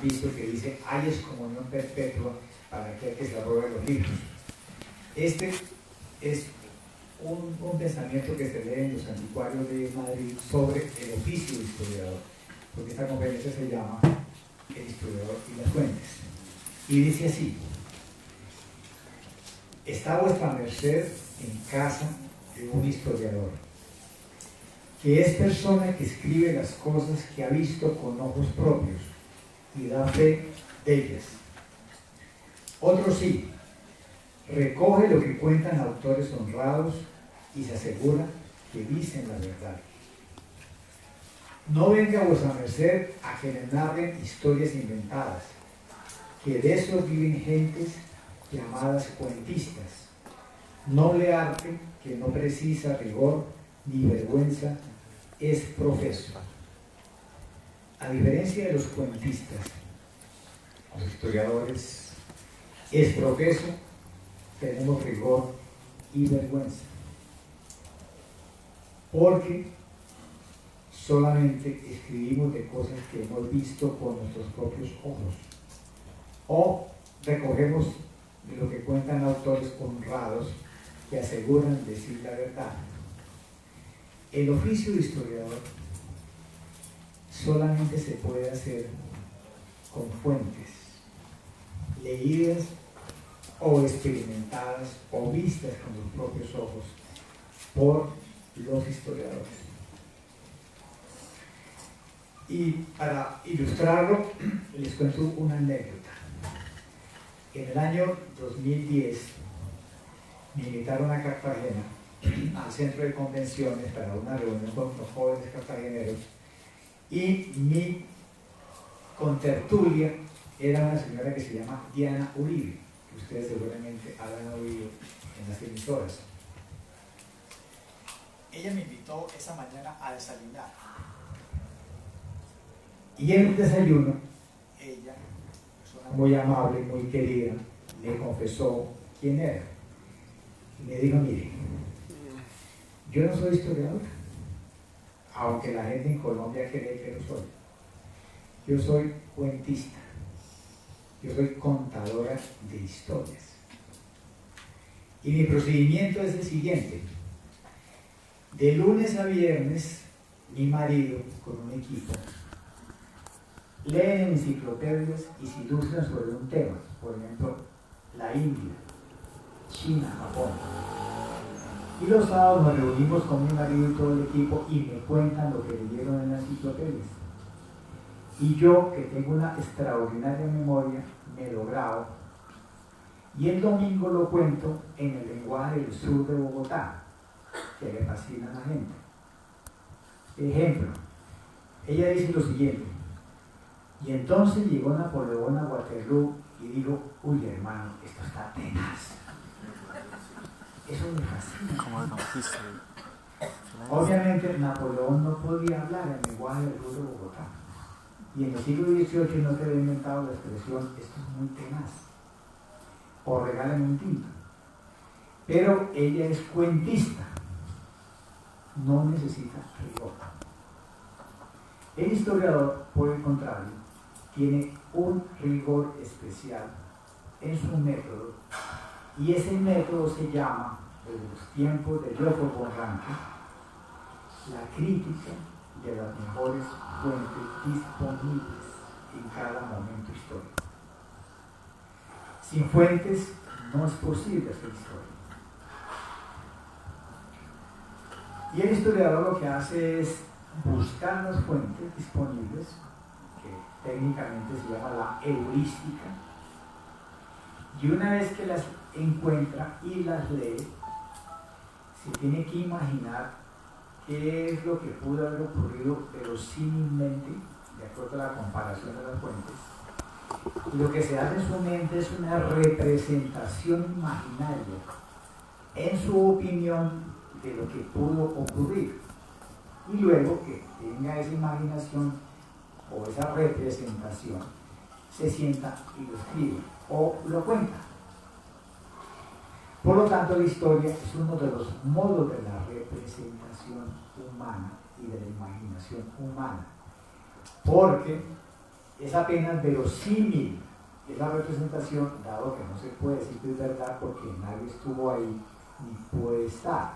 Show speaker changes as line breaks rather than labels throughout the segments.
han visto que dice hay excomunión perpetua para aquel que se robe los libros. Este es un pensamiento que se lee en los anticuarios de Madrid sobre el oficio de historiador, porque esta conferencia se llama El historiador y las fuentes. Y dice así: está vuestra merced en casa de un historiador, que es persona que escribe las cosas que ha visto con ojos propios y da fe de ellas. Otro sí, recoge lo que cuentan autores honrados y se asegura que dicen la verdad. No venga vuestra merced a que le narren historias inventadas, que de eso viven gentes llamadas cuentistas, noble arte que no precisa rigor ni vergüenza, es profeso. A diferencia de los cuentistas, los historiadores, es profeso, tenemos rigor y vergüenza, porque solamente escribimos de cosas que hemos visto con nuestros propios ojos, o recogemos de lo que cuentan autores honrados que aseguran decir la verdad. El oficio de historiador solamente se puede hacer con fuentes leídas o experimentadas o vistas con los propios ojos por los historiadores. Y para ilustrarlo, les cuento una anécdota. En el año 2010 me invitaron a Cartagena, al centro de convenciones, para una reunión con los jóvenes cartageneros, y mi contertulia era una señora que se llama Diana Uribe, que ustedes seguramente habrán oído en las emisoras. Ella me invitó esa mañana a desayunar. Y en el desayuno, ella, persona muy amable, muy querida, le confesó quién era. Y me dijo: mire, yo no soy historiador, aunque la gente en Colombia cree que lo soy. Yo soy cuentista, yo soy contadora de historias. Y mi procedimiento es el siguiente: de lunes a viernes, mi marido, con un equipo, leen enciclopedias y se ilustran sobre un tema, por ejemplo, la India, China, Japón. Y los sábados nos reunimos con mi marido y todo el equipo y me cuentan lo que leyeron en las enciclopedias. Y yo, que tengo una extraordinaria memoria, me lo grabo. Y el domingo lo cuento en el lenguaje del sur de Bogotá, que le fascina a la gente. Ejemplo, ella dice lo siguiente: y entonces llegó Napoleón a Waterloo y dijo: uy, hermano, esto está tenaz. Eso me fascina. Obviamente Napoleón no podía hablar en el lenguaje del sur de Bogotá. Y en el siglo XVIII no se había inventado la expresión esto es muy tenaz, o regálame un tinto. Pero ella es cuentista, no necesita rigor. El historiador, por el contrario, tiene un rigor especial en su método, y ese método se llama, desde los tiempos de Leopold von Ranke, la crítica de las mejores fuentes disponibles en cada momento histórico. Sin fuentes no es posible hacer historia. Y el historiador lo que hace es buscar las fuentes disponibles, que técnicamente se llama la heurística, y una vez que las encuentra y las lee, se tiene que imaginar qué es lo que pudo haber ocurrido verosímilmente, de acuerdo a la comparación de las fuentes. Y lo que se hace en su mente es una representación imaginaria, en su opinión, de lo que pudo ocurrir. Y luego que tenga esa imaginación o esa representación, se sienta y lo escribe o lo cuenta. Por lo tanto, la historia es uno de los modos de la representación humana y de la imaginación humana, porque es apenas verosímil esa representación, dado que no se puede decir que es verdad porque nadie estuvo ahí ni puede estar.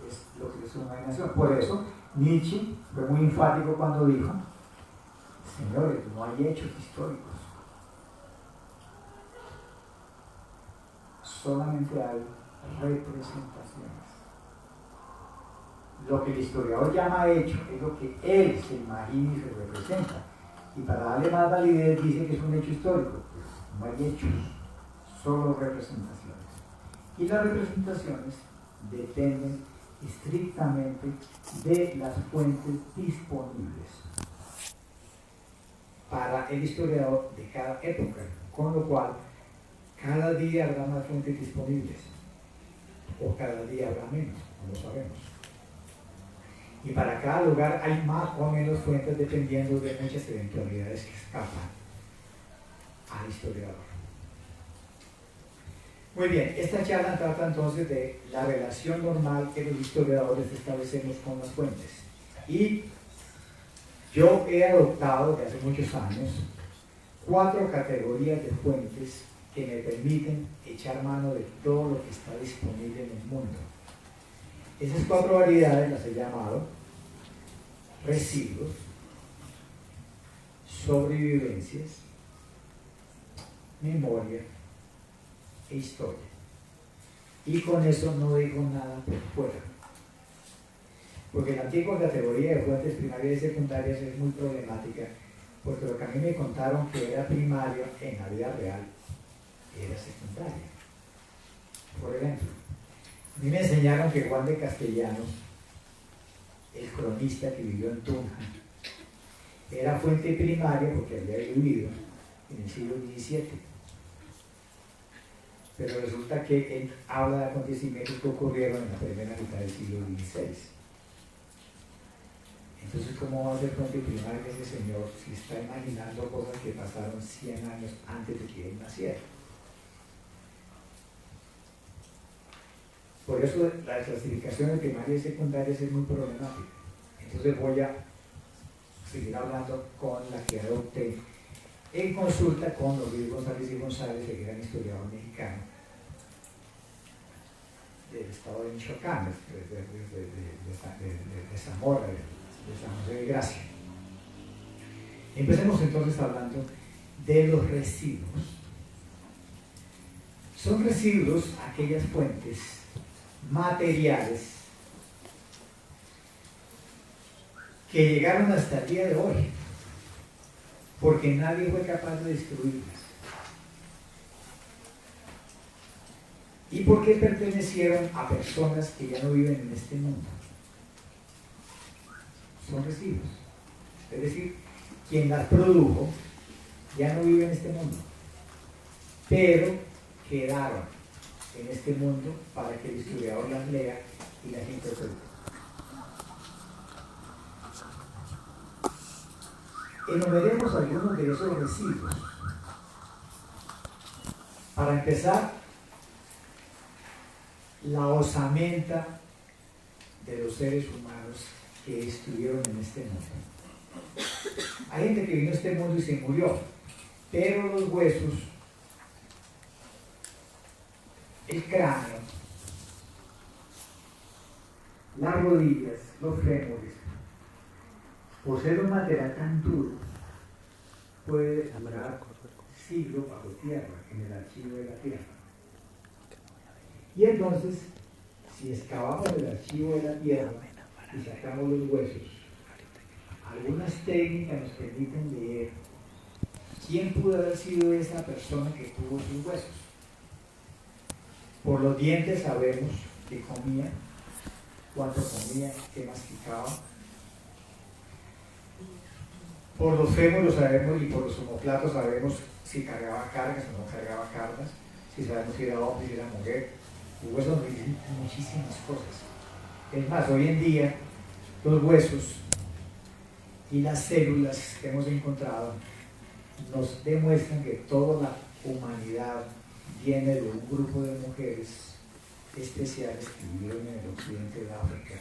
Es lo que es una imaginación. Por eso Nietzsche fue muy enfático cuando dijo: señores, no hay hechos históricos, solamente hay representaciones. Lo que el historiador llama hecho es lo que él se imagina y se representa. Y para darle más validez dice que es un hecho histórico. No hay hechos, solo representaciones. Y las representaciones dependen estrictamente de las fuentes disponibles para el historiador de cada época, con lo cual cada día habrá más fuentes disponibles o cada día habrá menos, no lo sabemos. Y para cada lugar hay más o menos fuentes dependiendo de muchas eventualidades que escapan al historiador. Muy bien, esta charla trata entonces de la relación normal que los historiadores establecemos con las fuentes. Y yo he adoptado desde hace muchos años 4 categorías de fuentes que me permiten echar mano de todo lo que está disponible en el mundo. Esas 4 variedades las he llamado residuos, sobrevivencias, memoria e historia. Y con eso no digo nada por fuera, porque la antigua categoría de fuentes primarias y secundarias es muy problemática, porque lo que a mí me contaron que era primario en la vida real era secundaria. Por ejemplo, a mí me enseñaron que Juan de Castellanos, el cronista que vivió en Tunja, era fuente primaria porque había vivido en el siglo XVII. Pero resulta que él habla de acontecimientos que ocurrieron en la primera mitad del siglo XVI. Entonces, ¿cómo va a ser fuente primaria ese señor si está imaginando cosas que pasaron 100 años antes de que él naciera? Por eso la clasificación de primarias y secundarias es muy problemática. Entonces voy a seguir hablando con la que adopté en consulta con Luis González y González, el gran historiador mexicano del estado de Michoacán, de Zamora, de San José de Gracia. Empecemos entonces hablando de los residuos. Son residuos aquellas fuentes materiales que llegaron hasta el día de hoy porque nadie fue capaz de destruirlas y porque pertenecieron a personas que ya no viven en este mundo. Son residuos, es decir, quien las produjo ya no vive en este mundo, pero quedaron en este mundo para que el historiador las lea y las interprete. Enumeremos algunos de esos residuos. Para empezar, la osamenta de los seres humanos que estuvieron en este mundo. Hay gente que vino a este mundo y se murió, pero los huesos, el cráneo, las rodillas, los fémures, por ser un material tan duro, puede durar siglos bajo tierra, en el archivo de la tierra. Y entonces, si excavamos el archivo de la tierra y sacamos los huesos, algunas técnicas nos permiten leer quién pudo haber sido esa persona que tuvo sus huesos. Por los dientes sabemos qué comía, cuánto comía, qué masticaba. Por los fémures sabemos y por los omoplatos sabemos si cargaba cargas o no cargaba cargas, si sabemos si era hombre, si era mujer. Los huesos nos dicen muchísimas cosas. Es más, hoy en día los huesos y las células que hemos encontrado nos demuestran que toda la humanidad viene de un grupo de mujeres especiales que vivieron en el occidente de África,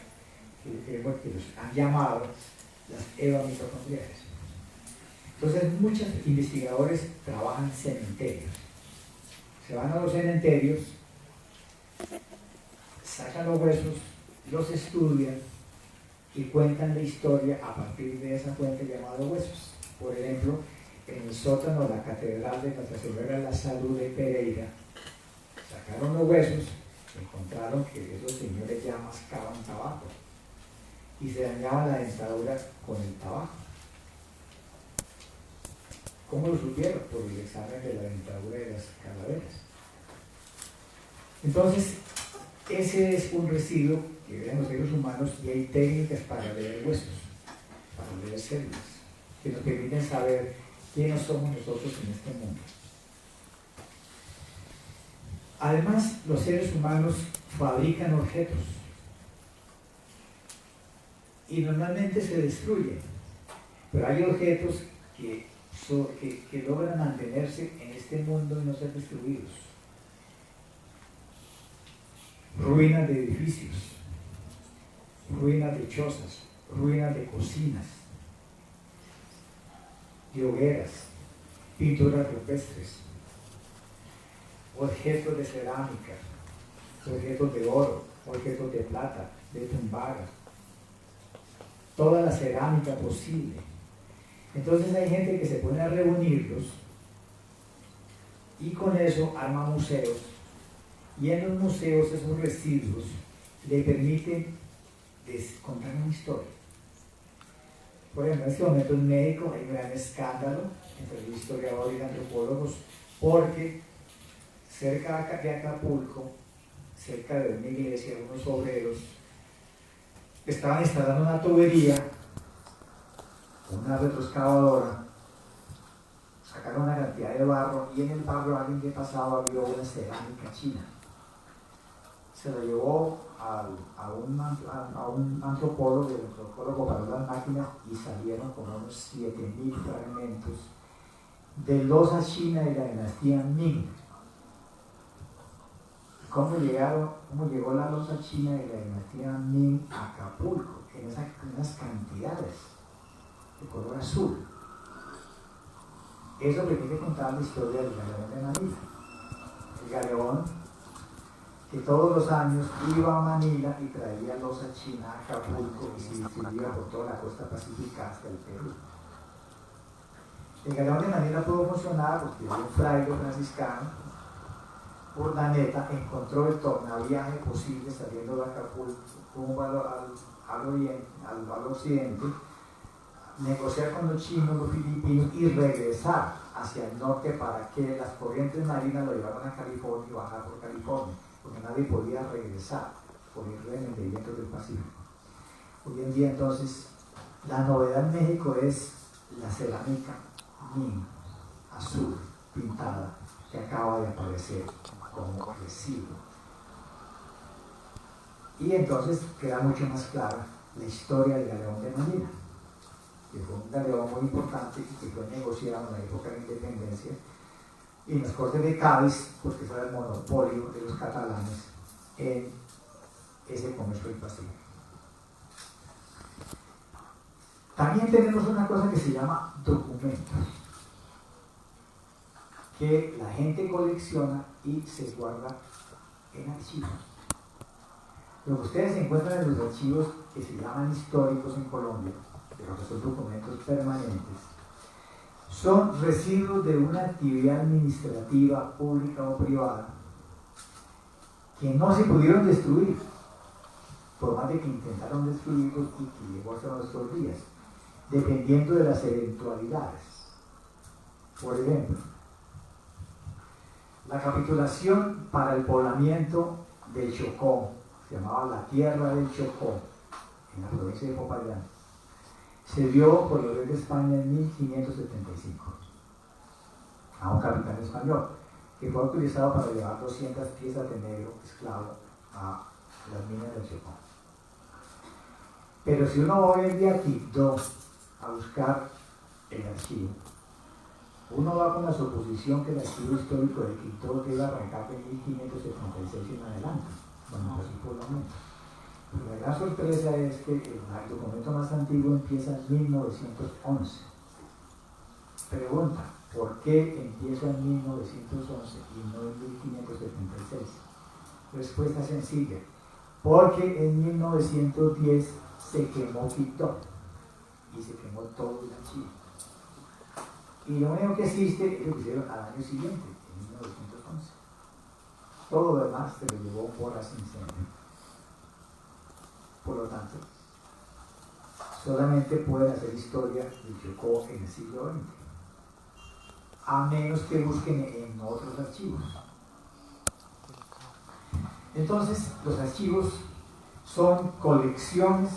que los han llamado las Eva mitocondriales. Entonces muchos investigadores trabajan en cementerios. Se van a los cementerios, sacan los huesos, los estudian y cuentan la historia a partir de esa fuente llamada huesos. Por ejemplo, en el sótano de la Catedral de Nuestra Señora de la Salud de Pereira, sacaron los huesos, encontraron que esos señores ya mascaban tabaco y se dañaba la dentadura con el tabaco. ¿Cómo lo supieron? Por el examen de la dentadura de las calaveras. Entonces, ese es un residuo que ven los seres humanos y hay técnicas para leer huesos, para leer células, que nos permiten saber quiénes somos nosotros en este mundo. Además, los seres humanos fabrican objetos y normalmente se destruyen, pero hay objetos que logran mantenerse en este mundo y no ser destruidos. Ruinas de edificios, ruinas de chozas, ruinas de cocinas, de hogueras, pinturas rupestres, objetos de cerámica, objetos de oro, objetos de plata, de tumbaga, toda la cerámica posible. Entonces hay gente que se pone a reunirlos y con eso arma museos, y en los museos esos residuos le permiten contar una historia. Por ejemplo, en este momento en México hay un gran escándalo entre los historiadores y antropólogos porque cerca de Acapulco, cerca de una iglesia, unos obreros estaban instalando una tubería, una retroexcavadora, sacaron una cantidad de barro y en el barro alguien que pasaba vio una cerámica china. Se lo llevó a un antropólogo, el antropólogo paró las máquinas y salieron con unos 7.000 fragmentos de loza china de la dinastía Ming. ¿Cómo llegó la loza china de la dinastía Ming a Acapulco? En unas cantidades de color azul. Eso permite contar la historia del galeón de Manila. El galeón que todos los años iba a Manila y traía loza china a Acapulco y se distribuía por toda la costa pacífica hasta el Perú. El galeón de Manila pudo funcionar porque un fraile franciscano, Urdaneta, encontró el tornaviaje posible saliendo de Acapulco rumbo al occidente, negociar con los chinos, los filipinos y regresar hacia el norte para que las corrientes marinas lo llevaran a California y bajar por California, porque nadie podía regresar por el régimen de vientos del Pacífico. Hoy en día entonces la novedad en México es la cerámica Ming, azul, pintada, que acaba de aparecer como residuo. Y entonces queda mucho más clara la historia del galeón de Manila, que fue un galeón muy importante y que fue negociado en la época de la independencia y en las Cortes de Cádiz, porque fue el monopolio de los catalanes en ese comercio del Pacífico. También tenemos una cosa que se llama documentos, que la gente colecciona y se guarda en archivos. Lo que ustedes encuentran en los archivos que se llaman históricos en Colombia, pero que son documentos permanentes, son residuos de una actividad administrativa, pública o privada, que no se pudieron destruir, por más de que intentaron destruirlos y que llegó hasta nuestros días, dependiendo de las eventualidades. Por ejemplo, la capitulación para el poblamiento del Chocó, se llamaba la Tierra del Chocó, en la provincia de Popayán, se dio por los reyes de España en 1575 a un capitán español que fue autorizado para llevar 200 piezas de negro esclavo a las minas del Chocó. Pero si uno hoy en día aquí a buscar el archivo, uno va con la suposición que el archivo histórico de Quito debe arrancar de 1576 en adelante, cuando fue su poblamiento. Pero la gran sorpresa es que el documento más antiguo empieza en 1911. Pregunta, ¿por qué empieza en 1911 y no en 1576? Respuesta sencilla, porque en 1910 se quemó Quito y se quemó todo el archivo. Y lo único que existe es lo que hicieron al año siguiente, en 1911. Todo lo demás se lo llevó por las incendios. Por lo tanto, solamente pueden hacer historia de Chocó en el siglo XX, a menos que busquen en otros archivos. Entonces, los archivos son colecciones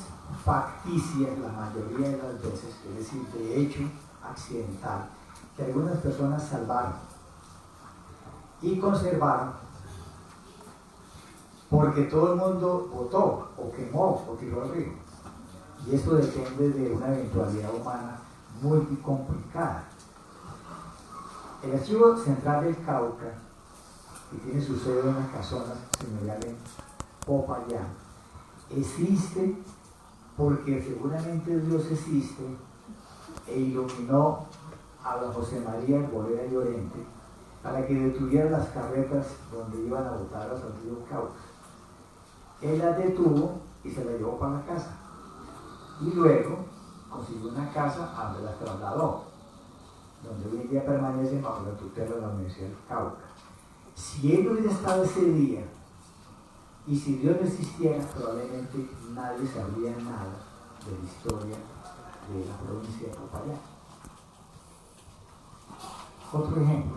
facticias la mayoría de las veces, es decir, de hecho accidental, que algunas personas salvaron y conservaron porque todo el mundo votó o quemó o tiró al río. Y esto depende de una eventualidad humana muy complicada. El Archivo Central del Cauca, que tiene su sede en la casona señorial en Popayán, existe porque seguramente Dios existe e iluminó a don José María Bolera Llorente para que detuviera las carretas donde iban a votar a San Río Cauca. Él las detuvo y se las llevó para la casa. Y luego consiguió una casa a donde las trasladó, donde hoy en día permanecen bajo la tutela de la Universidad del Cauca. Si él hubiera estado ese día, y si Dios no existiera, probablemente nadie sabría nada de la historia de la provincia de Popayán. Otro ejemplo.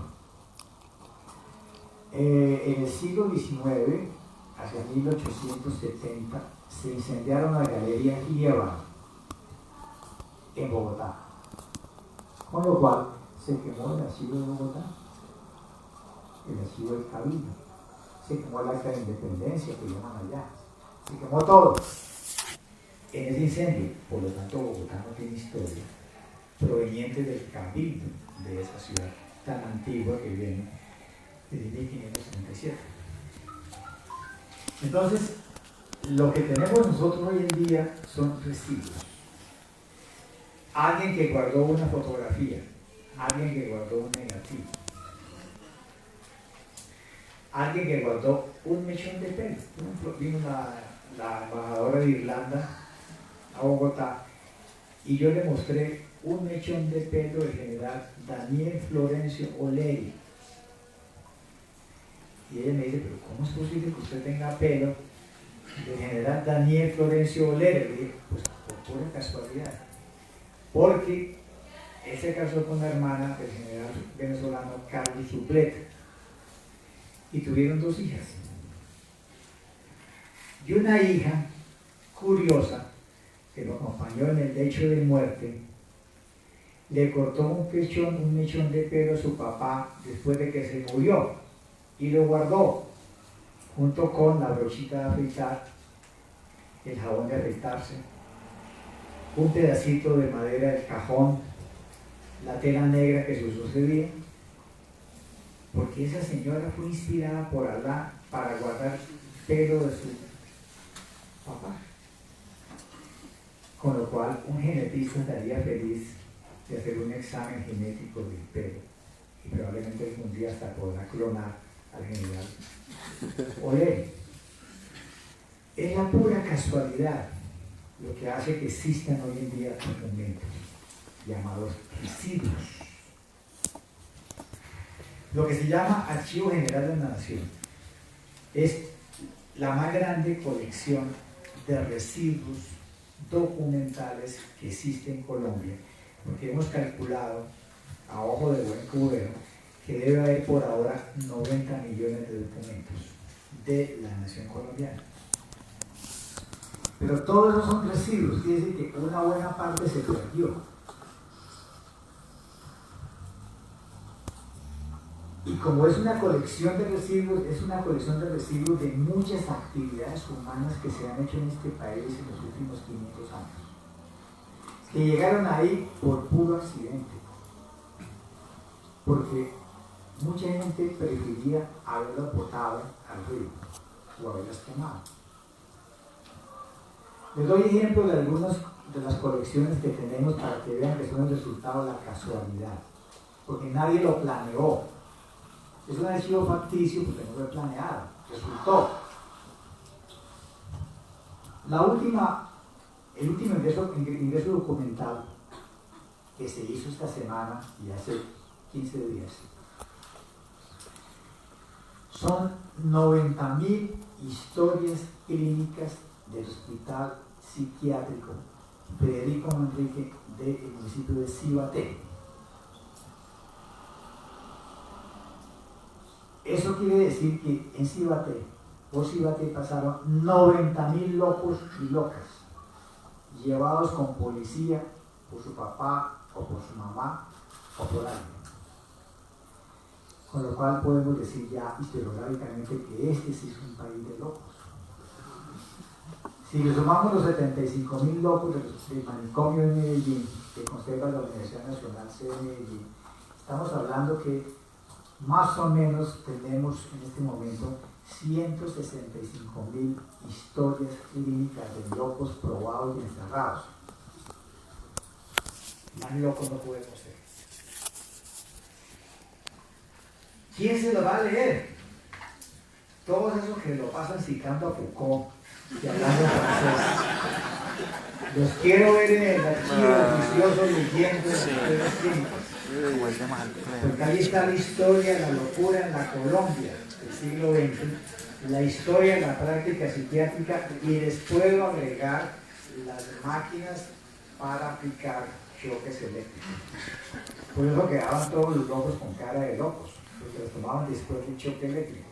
En el siglo XIX, hacia 1870, se incendiaron las galerías Líbano en Bogotá, con lo cual se quemó el archivo de Bogotá, el archivo del Cabildo, se quemó el acta de independencia que llaman allá, se quemó todo en ese incendio. Por lo tanto, Bogotá no tiene historia proveniente del Cabildo de esa ciudad tan antigua que viene desde 1537. Entonces, lo que tenemos nosotros hoy en día son residuos. Alguien que guardó una fotografía, alguien que guardó un negativo, alguien que guardó un mechón de pelo. Por ejemplo, vino la embajadora de Irlanda a Bogotá y yo le mostré un mechón de pelo del general Daniel Florencio Oleri. Y ella me dice, pero ¿cómo es posible que usted tenga pelo del general Daniel Florencio Oleri? Le dije, pues por pura casualidad. Porque él se casó con la hermana del general venezolano Carlos Supleta y tuvieron 2 hijas. Y una hija curiosa que lo acompañó en el lecho de muerte le cortó un mechón de pelo a su papá después de que se murió y lo guardó junto con la brochita de afeitar, el jabón de afeitarse, un pedacito de madera del cajón, la tela negra que se usó ese día, porque esa señora fue inspirada por Alá para guardar pelo de su papá. Con lo cual, un genetista estaría feliz de hacer un examen genético del pelo y probablemente algún día hasta podrá clonar al general Oleri. Es la pura casualidad lo que hace que existan hoy en día documentos llamados residuos. Lo que se llama Archivo General de la Nación es la más grande colección de residuos documentales que existe en Colombia, porque hemos calculado a ojo de buen cubero que debe haber por ahora 90 millones de documentos de la nación colombiana. Pero todos esos son residuos, quiere decir que una buena parte se perdió. Y como es una colección de residuos, es una colección de residuos de muchas actividades humanas que se han hecho en este país en los últimos 500 años, que llegaron ahí por puro accidente, porque mucha gente prefería haberlas botado al río o haberlas quemado. Les doy ejemplos de algunas de las colecciones que tenemos para que vean que son el resultado de la casualidad. porque nadie lo planeó. Es un archivo facticio porque no fue planeado, resultó. El último ingreso documental que se hizo esta semana y hace 15 días son 90.000 historias clínicas del Hospital Psiquiátrico Federico Manrique del municipio de Cibaté. Eso quiere decir que en Cibaté, por Cibaté pasaron 90.000 locos y locas, llevados con policía por su papá o por su mamá o por alguien. Con lo cual podemos decir ya historiográficamente que este sí es un país de locos. Si le sumamos los 75.000 locos del manicomio de Medellín, que conserva la Universidad Nacional C de Medellín, estamos hablando que más o menos tenemos en este momento 165.000 historias clínicas de locos probados y encerrados. Más locos no podemos ser. ¿Quién se lo va a leer? Todos esos que lo pasan citando a Foucault y hablando francés. Los quiero ver en el archivo oficioso leyendo los clínicos. Porque ahí está la historia, la locura en la Colombia del siglo XX, la historia, la práctica psiquiátrica, y les puedo agregar las máquinas para aplicar choques eléctricos. Por eso quedaban todos los locos con cara de locos, porque los tomaban después del choque eléctrico.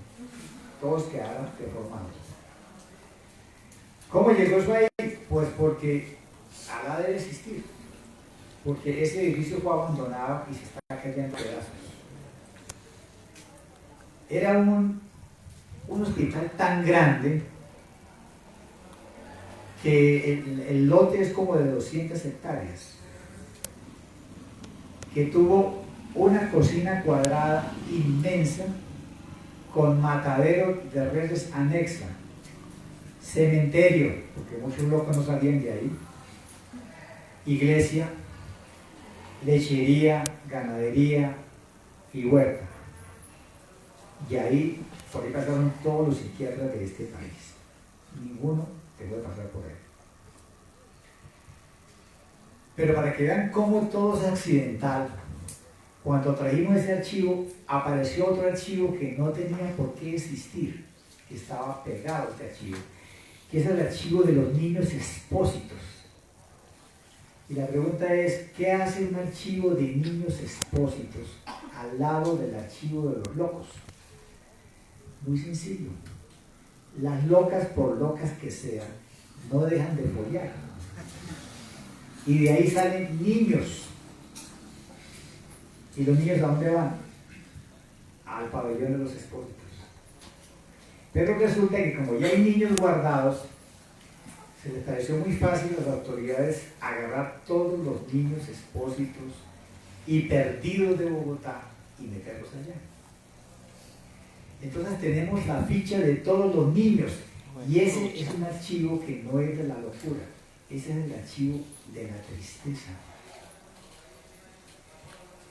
Todos quedaron deformados. ¿Cómo llegó eso ahí? Pues porque a la de existir. Porque ese edificio fue abandonado y se está cayendo en pedazos. Era un hospital tan grande que el lote es como de 200 hectáreas, que tuvo una cocina cuadrada inmensa con matadero de reses anexa, cementerio, porque muchos locos no salían de ahí, iglesia, lechería, ganadería y huerta. Y ahí, por ahí pasaron todos los psiquiatras de este país. Ninguno dejó de pasar por él. Pero para que vean cómo todo es accidental, cuando trajimos ese archivo, apareció otro archivo que no tenía por qué existir, que estaba pegado a este archivo, que es el archivo de los niños expósitos. Y la pregunta es, ¿qué hace un archivo de niños expósitos al lado del archivo de los locos? Muy sencillo. Las locas, por locas que sean, no dejan de follar. Y de ahí salen niños. ¿Y los niños a dónde van? Al pabellón de los expósitos. Pero resulta que como ya hay niños guardados, se les pareció muy fácil a las autoridades agarrar todos los niños expósitos y perdidos de Bogotá y meterlos allá. Entonces tenemos la ficha de todos los niños y ese es un archivo que no es de la locura, ese es el archivo de la tristeza.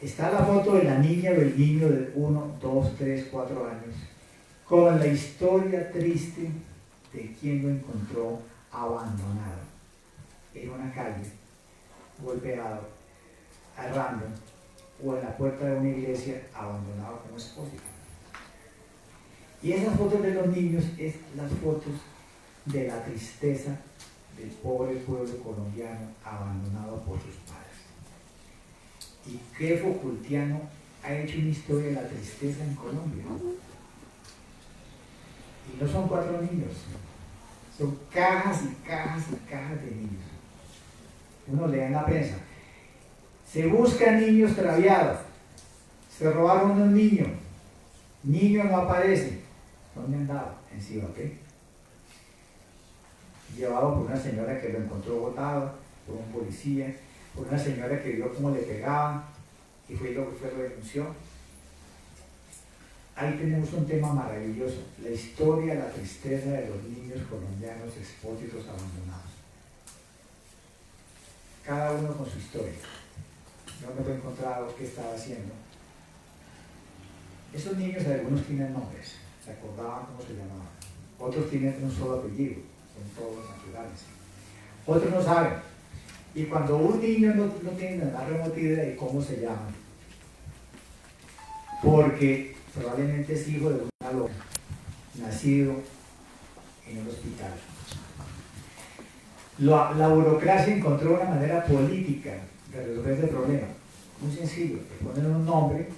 Está la foto de la niña o del niño de 1, 2, 3, 4 años con la historia triste de quien lo encontró abandonado en una calle, golpeado, errando, o en la puerta de una iglesia abandonado como expósito. Y esas fotos de los niños es las fotos de la tristeza del pobre pueblo colombiano abandonado por sus padres. ¿Y qué Foucaultiano ha hecho una historia de la tristeza en Colombia? Y no son 4 niños, son cajas y cajas y cajas de niños. Uno lee en la prensa, se buscan niños traviados, se robaron unos niños, niño no aparece. ¿Dónde andaba? En Cibaté. Llevado por una señora que lo encontró botado, por un policía, por una señora que vio cómo le pegaban y fue lo denunció. Ahí tenemos un tema maravilloso, la historia, la tristeza de los niños colombianos expósitos abandonados. Cada uno con su historia. no me lo he encontrado qué estaba haciendo. Esos niños, algunos tienen nombres, se acordaban cómo se llamaban. Otros tienen un solo apellido, son todos naturales. Otros no saben. Y cuando un niño no tiene la remota idea de cómo se llama, porque probablemente es hijo de una loca, nacido en el hospital. La burocracia encontró una manera política de resolver ese problema. Muy sencillo, le ponen un nombre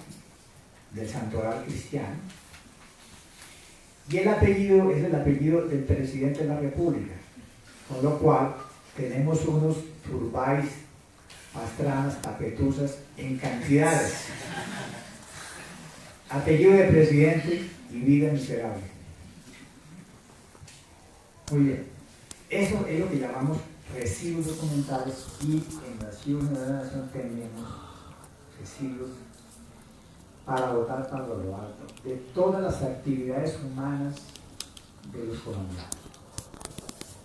del santoral cristiano y el apellido es el apellido del presidente de la República, con lo cual tenemos unos Turbáis, Pastranas, Tapetuzas en cantidades. Apellido de presidente y vida miserable. Muy bien. Eso es lo que llamamos residuos documentales y en la Archivos de la Nación tenemos residuos para votar para lo alto de todas las actividades humanas de los colombianos.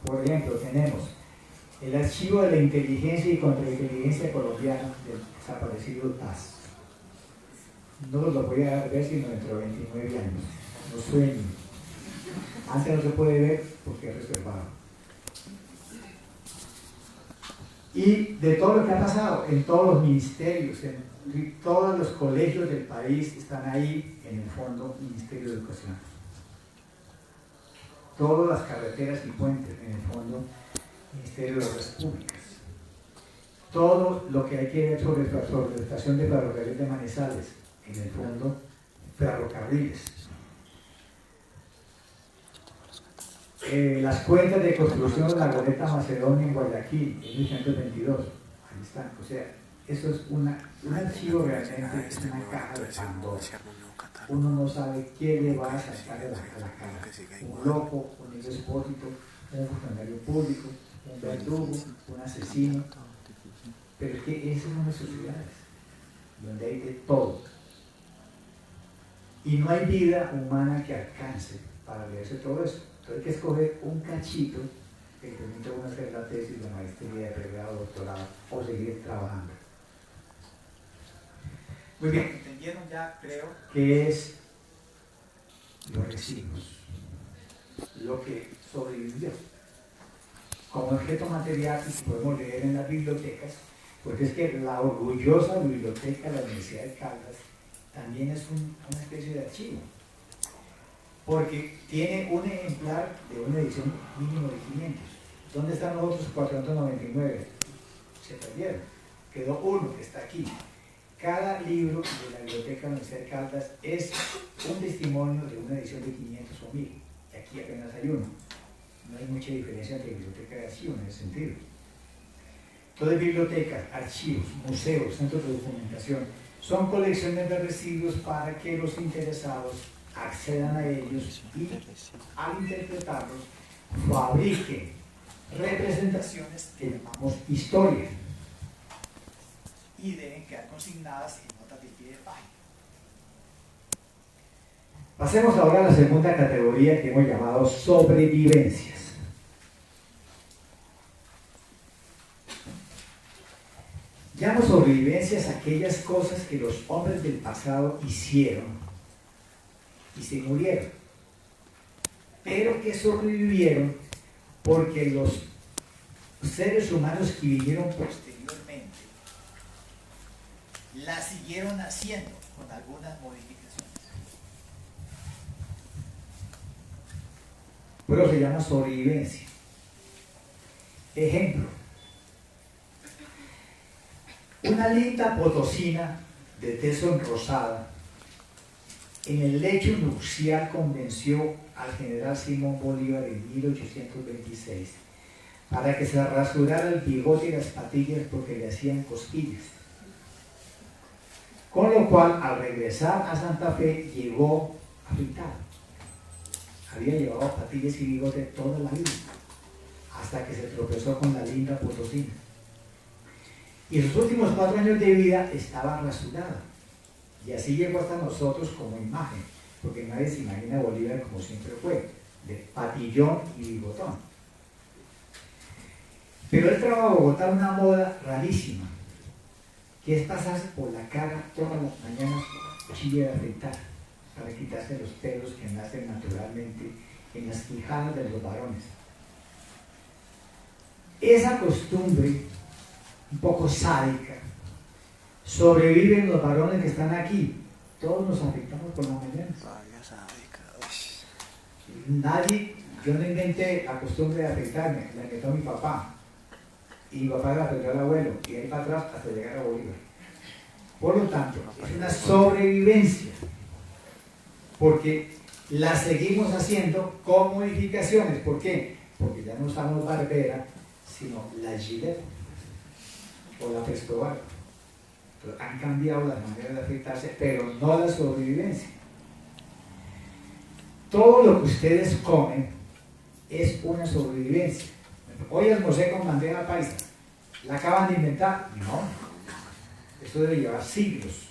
Por ejemplo, tenemos el archivo de la inteligencia y contrainteligencia colombiana del desaparecido TAS. No lo voy a ver sino dentro de 29 años. No sueño. Antes no se puede ver porque es reservado. Y de todo lo que ha pasado en todos los ministerios, en todos los colegios del país están ahí en el fondo Ministerio de Educación. Todas las carreteras y puentes en el fondo Ministerio de Obras Públicas. Todo lo que hay que ver sobre la estación de ferrocarril de Manizales, en el fondo ferrocarriles. Las cuentas de construcción de la goleta Macedonia en Guayaquil, en 1822. Ahí están. O sea, eso es un archivo realmente, es una caja de Pandora. Uno no sabe qué le va a sacar a la cara. Un loco, un despósito, un funcionario público, un verdugo, un asesino. Pero es que esas son las sociedades, donde hay de todo. Y no hay vida humana que alcance para leerse todo eso. Entonces hay que escoger un cachito que permita uno hacer la tesis, la maestría, de pregrado, doctorado o seguir trabajando. Muy bien, entendieron ya, creo, qué es los residuos, lo que sobrevivió. Como objeto material que podemos leer en las bibliotecas, porque es que la orgullosa biblioteca de la Universidad de Caldas también es una especie de archivo, porque tiene un ejemplar de una edición mínimo de 500. ¿Dónde están los otros 499? Se perdieron. Quedó uno que está aquí. Cada libro de la Biblioteca de la Universidad de Caldas es un testimonio de una edición de 500 o 1000. Y aquí apenas hay uno. No hay mucha diferencia entre biblioteca y archivo en ese sentido. Entonces, bibliotecas, archivos, museos, centros de documentación son colecciones de residuos para que los interesados accedan a ellos y, al interpretarlos, fabriquen representaciones que llamamos historia y deben quedar consignadas en notas de pie de página. Pasemos ahora a la segunda categoría que hemos llamado sobrevivencias. Llamo sobrevivencias aquellas cosas que los hombres del pasado hicieron y se murieron, pero que sobrevivieron porque los seres humanos que vinieron posteriormente la siguieron haciendo con algunas modificaciones. Pero se llama sobrevivencia. Ejemplo: una linda potosina de tez rosada en el lecho nupcial convenció al general Simón Bolívar en 1826 para que se rasurara el bigote y las patillas porque le hacían cosquillas. Con lo cual, al regresar a Santa Fe, llegó afeitado. Había llevado patillas y bigote toda la vida, hasta que se tropezó con la linda potosina. Y en sus últimos 4 años de vida estaba rasurada. Y así llegó hasta nosotros como imagen, porque nadie se imagina a Bolívar como siempre fue, de patillón y bigotón. Pero él trajo a Bogotá una moda rarísima, que es pasarse por la cara todas las mañanas cuchillo de afeitar para quitarse los pelos que nacen naturalmente en las quijadas de los varones. Esa costumbre, un poco sádica, sobreviven los varones que están aquí. Todos nos afeitamos por las mañanas. Nadie, yo no inventé la costumbre de afeitarme, la inventó mi papá. Y mi papá la afeitó al abuelo, y ahí para atrás hasta llegar a Bolívar. Por lo tanto, es una sobrevivencia, porque la seguimos haciendo con modificaciones. ¿Por qué? Porque ya no usamos barbera, sino la Gillette o la Presto Barba. Han cambiado las maneras de afeitarse, pero no la sobrevivencia. Todo lo que ustedes comen es una sobrevivencia. Hoy almorcé con bandeja paisa. ¿La acaban de inventar? No. Esto debe llevar siglos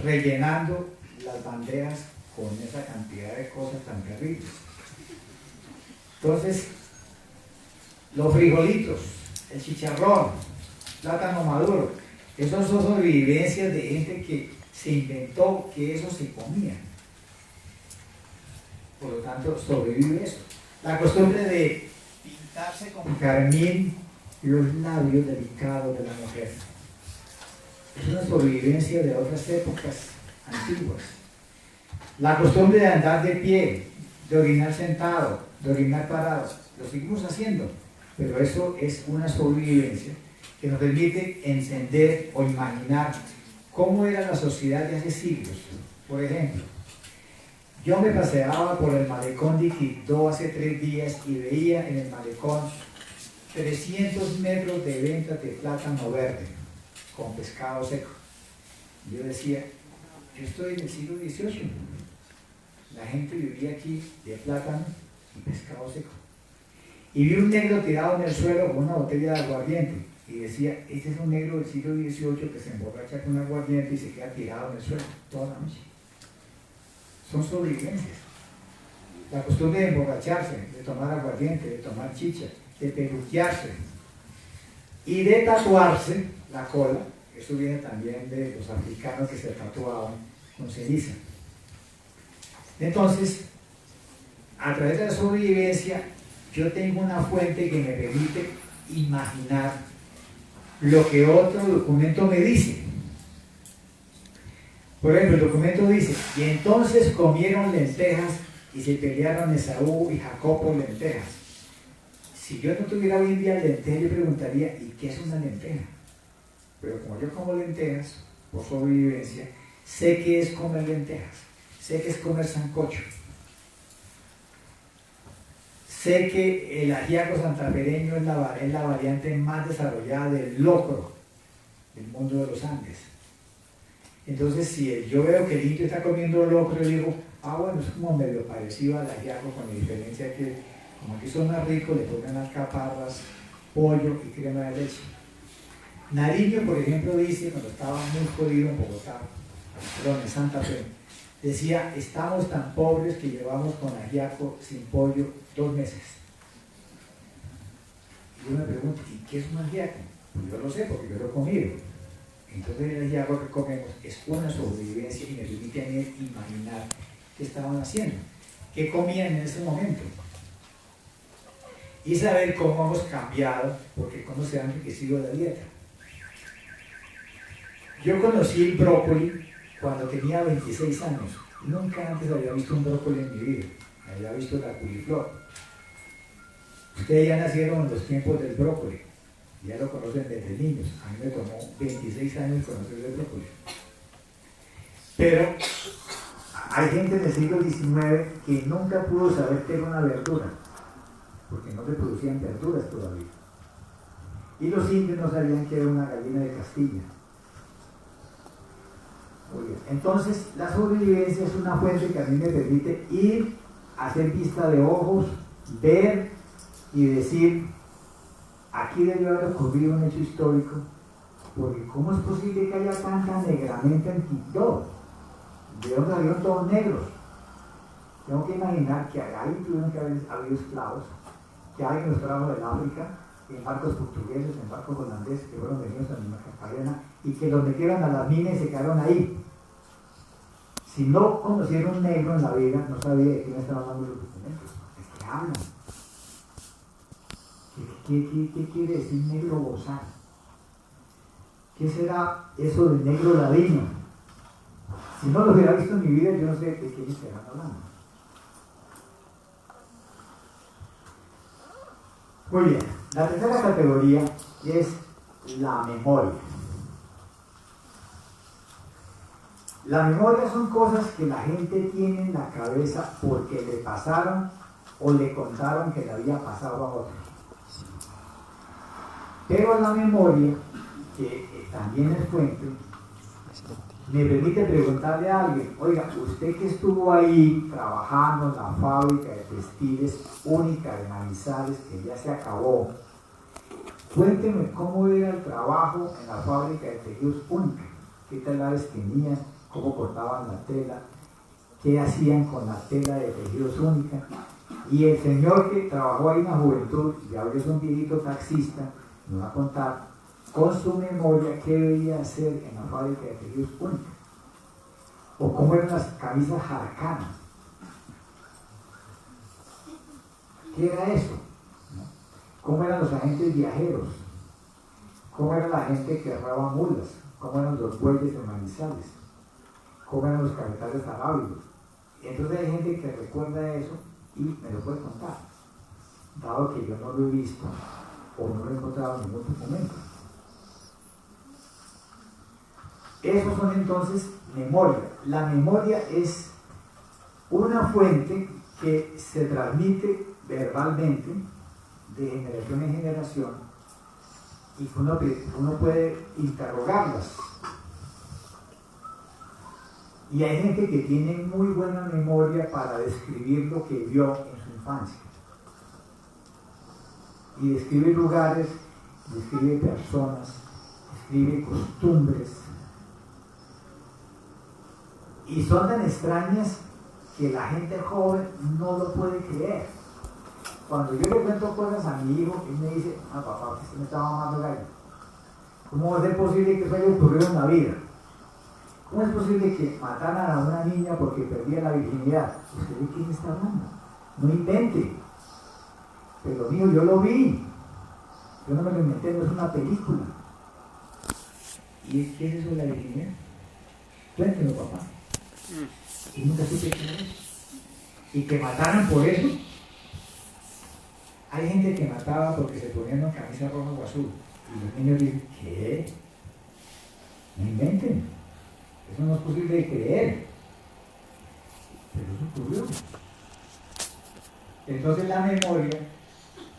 rellenando las bandejas con esa cantidad de cosas tan terribles. Entonces, los frijolitos, el chicharrón, plátano maduro, esas son sobrevivencias de gente que se inventó que eso se comía. Por lo tanto, sobrevive eso. La costumbre de pintarse con carmín los labios delicados de la mujer es una sobrevivencia de otras épocas antiguas. La costumbre de andar de pie, de orinar sentado, de orinar parado, lo seguimos haciendo, pero eso es una sobrevivencia que nos permite encender o imaginar cómo era la sociedad de hace siglos. Por ejemplo, yo me paseaba por el malecón de Quibdó hace 3 días y veía en el malecón 300 metros de ventas de plátano verde con pescado seco. Yo decía, yo estoy en el siglo XVIII. La gente vivía aquí de plátano y pescado seco. Y vi un negro tirado en el suelo con una botella de aguardiente. Y decía, este es un negro del siglo XVIII que se emborracha con aguardiente y se queda tirado en el suelo toda la noche. Son sobrevivencias. La costumbre de emborracharse, de tomar aguardiente, de tomar chicha, de peluquearse y de tatuarse la cola. Eso viene también de los africanos que se tatuaban con ceniza. Entonces, a través de la sobrevivencia, yo tengo una fuente que me permite imaginar lo que otro documento me dice. Por ejemplo, el documento dice, y entonces comieron lentejas y se pelearon Esaú y Jacob por lentejas. Si yo no tuviera hoy en día lentejas, yo preguntaría, ¿y qué es una lenteja? Pero como yo como lentejas, por sobrevivencia, sé que es comer lentejas, sé que es comer sancocho, sé que el ajiaco santafereño es la variante más desarrollada del locro del mundo de los Andes. Entonces, si yo veo que el indio está comiendo locro, yo digo, bueno, es como medio parecido al ajiaco, con la diferencia que, como aquí son más ricos, le ponen alcaparras, pollo y crema de leche. Nariño, por ejemplo, dice, cuando estaba muy jodido en Bogotá, perdón, en Santa Fe, decía, estamos tan pobres que llevamos con ajiaco sin pollo 2 meses. Y yo me pregunto, ¿y qué es un ajiaco? Pues yo lo sé, porque yo lo he comido. Entonces el ajiaco que comemos es una sobrevivencia y me permite a mí imaginar qué estaban haciendo, qué comían en ese momento. Y saber cómo hemos cambiado, porque cómo se ha enriquecido la dieta. Yo conocí el brócoli cuando tenía 26 años. Nunca antes había visto un brócoli en mi vida. Había visto la coliflor. Ustedes ya nacieron en los tiempos del brócoli. Ya lo conocen desde niños. A mí me tomó 26 años conocer el brócoli. Pero hay gente del siglo XIX que nunca pudo saber qué era una verdura, porque no se producían verduras todavía. Y los indios no sabían qué era una gallina de Castilla. Muy bien. Entonces, la sobrevivencia es una fuente que a mí me permite ir, hacer vista de ojos, ver y decir, aquí debió haber ocurrido un hecho histórico, porque ¿cómo es posible que haya tanta negramente en Quibdó? ¿De dónde salieron todos negros? Tengo que imaginar que ahí tuvieron que haber habido esclavos, que alguien los trajo del África, en barcos portugueses, en barcos holandeses que fueron venidos a Cartagena y que los metieron a las minas y se quedaron ahí. Si no conocieron un negro en la vida, no sabía de quién estaban hablando los documentos. ¿De qué hablan? ¿Qué quiere decir negro gozar? ¿Qué será eso de negro ladino? Si no lo hubiera visto en mi vida, yo no sé de qué estarán hablando. Muy bien, la tercera categoría es la memoria. La memoria son cosas que la gente tiene en la cabeza porque le pasaron o le contaron que le había pasado a otros. Pero la memoria, que también es fuente, me permite preguntarle a alguien: oiga, usted que estuvo ahí trabajando en la fábrica de textiles única de Manizales, que ya se acabó, cuénteme cómo era el trabajo en la fábrica de tejidos única, qué telares tenían, cómo cortaban la tela, qué hacían con la tela de tejidos única. Y el señor que trabajó ahí en la juventud, y ahora es un viejito taxista, me va a contar con su memoria qué debía hacer en la fábrica de tejidos única, o cómo eran las camisas jaracanas, qué era eso, ¿no? Cómo eran los agentes viajeros, cómo era la gente que arraba mulas, cómo eran los bueyes de Manizales, cómo eran los cabezales arábigos. Entonces hay gente que recuerda eso y me lo puede contar, dado que yo no lo he visto o no lo he encontrado en ningún documento. Esos son entonces memoria. La memoria es una fuente que se transmite verbalmente de generación en generación y que uno puede interrogarlas. Y hay gente que tiene muy buena memoria para describir lo que vio en su infancia. Y describe lugares, describe personas, describe costumbres. Y son tan extrañas que la gente joven no lo puede creer. Cuando yo le cuento cosas a mi hijo, él me dice: ah, papá, usted me está mamando gallo. ¿Cómo va a ser posible que eso haya ocurrido en la vida? ¿Cómo es posible que mataran a una niña porque perdía la virginidad? ¿Usted de quién está hablando? No invente. Pero mío, yo lo vi. Yo no me lo inventé, no es una película. ¿Y qué es eso de la virginidad? Cuéntenlo, papá. Y nunca supe quién es. Y que mataran por eso. Hay gente que mataba porque se ponían una camisa roja o azul. Y los niños dicen: ¿qué? No inventen. Eso no es posible de creer. Pero eso ocurrió. Entonces la memoria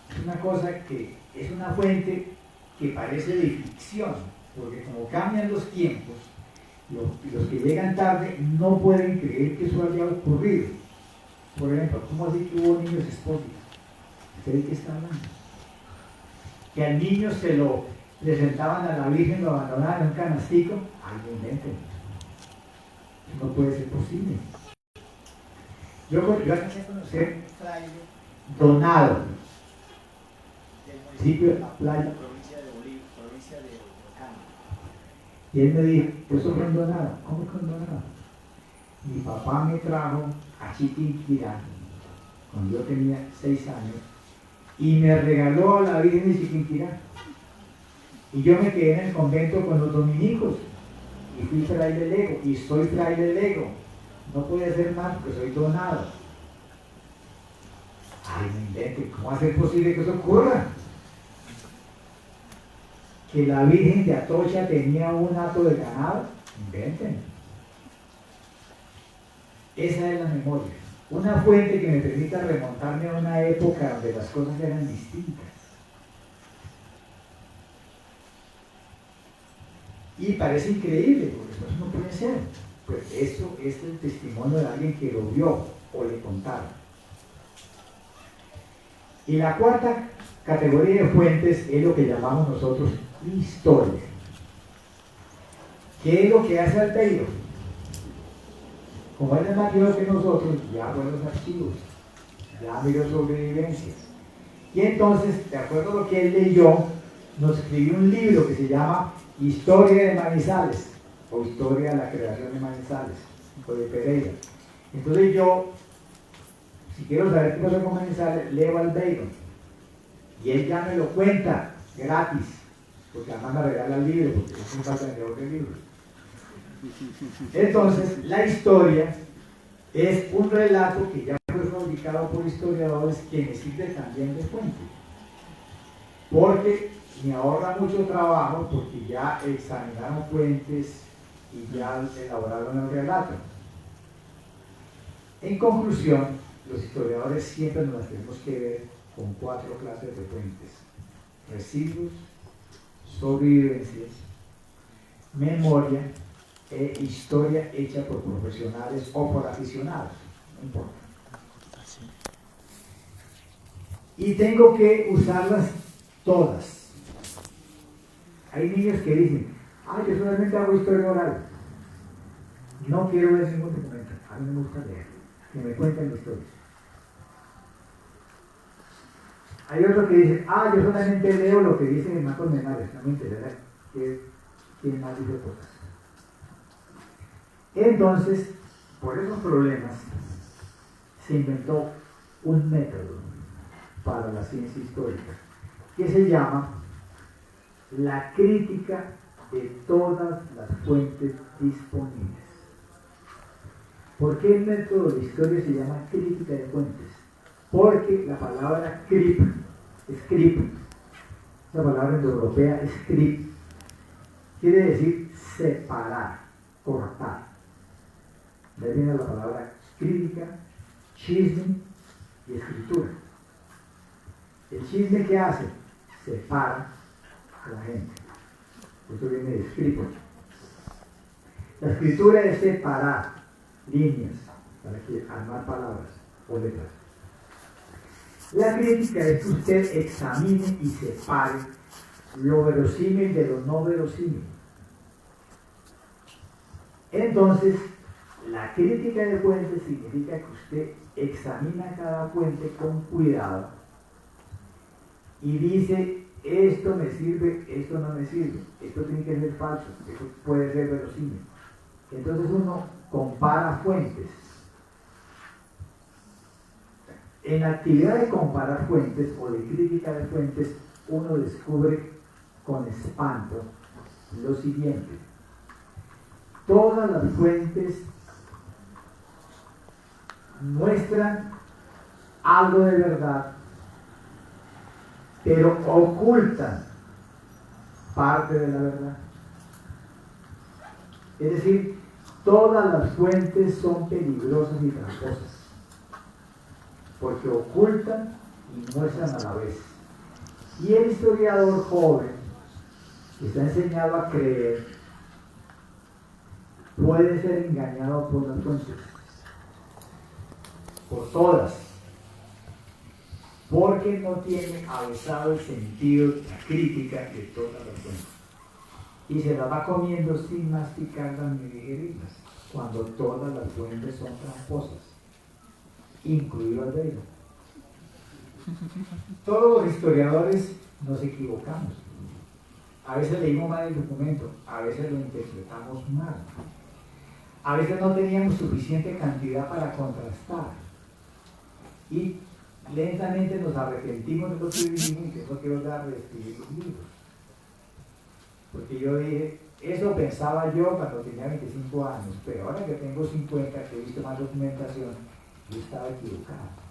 es una cosa que es una fuente que parece de ficción, porque como cambian los tiempos, los que llegan tarde no pueden creer que eso haya ocurrido. Por ejemplo, ¿cómo así que hubo niños espóticos? ¿Usted de qué está hablando? Que al niño se lo presentaban a la Virgen, lo abandonaban en un canastico. Ay, no inventen. Eso no puede ser posible. Yo alcancé a conocer un fraile Donado, del municipio de La Playa, provincia de Bolívar, provincia de Ocampo. Y él me dijo: yo soy un Donado. ¿Cómo que un Donado? Mi papá me trajo a Chiquinquirá cuando yo tenía 6 años y me regaló a la Virgen de Chiquinquirá. Y yo me quedé en el convento con los dominicos y fui fraile lego y soy fraile lego. No puede ser más porque soy donado. Ay, no invente, ¿cómo va a ser posible que eso ocurra? Que la Virgen de Atocha tenía un hato de ganado. Inventen. Esa es la memoria. Una fuente que me permita remontarme a una época donde las cosas eran distintas. Y parece increíble, porque eso no puede ser. Pues eso es el testimonio de alguien que lo vio o le contaron. Y la cuarta categoría de fuentes es lo que llamamos nosotros historia. ¿Qué es lo que hace Albeiro? Como él es más viejo que nosotros, ya fue los archivos, ya miró sobrevivencias, Y entonces, de acuerdo a lo que él leyó, nos escribió un libro que se llama Historia de Manizales, o Historia de la Creación de Manizales, o de Pereira. Entonces yo, si quiero saber qué pasó con Manizales, leo al Beiron. Y él ya me lo cuenta gratis, porque además me regala el libro, porque es un vendedor de libros. Entonces, la historia es un relato que ya fue fabricado por historiadores que me sirve también de fuente. Porque me ahorra mucho trabajo, porque ya examinaron fuentes y ya elaboraron el relato. En conclusión, los historiadores siempre nos las tenemos que ver con 4 clases de fuentes: residuos, sobrevivencias, memoria e historia hecha por profesionales o por aficionados, no importa. Y tengo que usarlas todas. Hay niños que dicen, yo solamente hago historia oral, no quiero ver ningún documento, a mí me gusta leer, que me cuenten la historia. Hay otro que dice, yo solamente leo lo que dicen en Marcos Menales, no me interesa quién más dice cosas. Entonces, por esos problemas, se inventó un método para la ciencia histórica que se llama la crítica de todas las fuentes disponibles. ¿Por qué el método de historia se llama crítica de fuentes? Porque la palabra script, la palabra indoeuropea script, quiere decir separar, cortar. De ahí viene la palabra crítica, chisme y escritura. El chisme, ¿qué hace? Separa a la gente. Esto viene de escrito. La escritura es separar líneas para armar palabras o letras. La crítica es que usted examine y separe lo verosímil de lo no verosímil. Entonces, la crítica de fuentes significa que usted examina cada fuente con cuidado y dice, esto me sirve, esto no me sirve, esto tiene que ser falso, esto puede ser verosímil. Entonces uno compara fuentes. En la actividad de comparar fuentes o de crítica de fuentes, uno descubre con espanto lo siguiente: todas las fuentes muestran algo de verdad, pero ocultan parte de la verdad. Es decir, todas las fuentes son peligrosas y tramposas, porque ocultan y muestran a la vez. Y el historiador joven, que está enseñado a creer, puede ser engañado por las fuentes, por todas, porque no tiene avesado el sentido de la crítica de todas las fuentes. Y se las va comiendo sin masticarlas ni digerirlas, cuando todas las fuentes son tramposas, incluido el Beiron. Todos los historiadores nos equivocamos. A veces leímos mal el documento, a veces lo interpretamos mal, a veces no teníamos suficiente cantidad para contrastar y lentamente nos arrepentimos de lo que vivimos y que eso quiero dar de escribir los libros. Porque yo dije, eso pensaba yo cuando tenía 25 años, pero ahora que tengo 50, que he visto más documentación, yo estaba equivocado.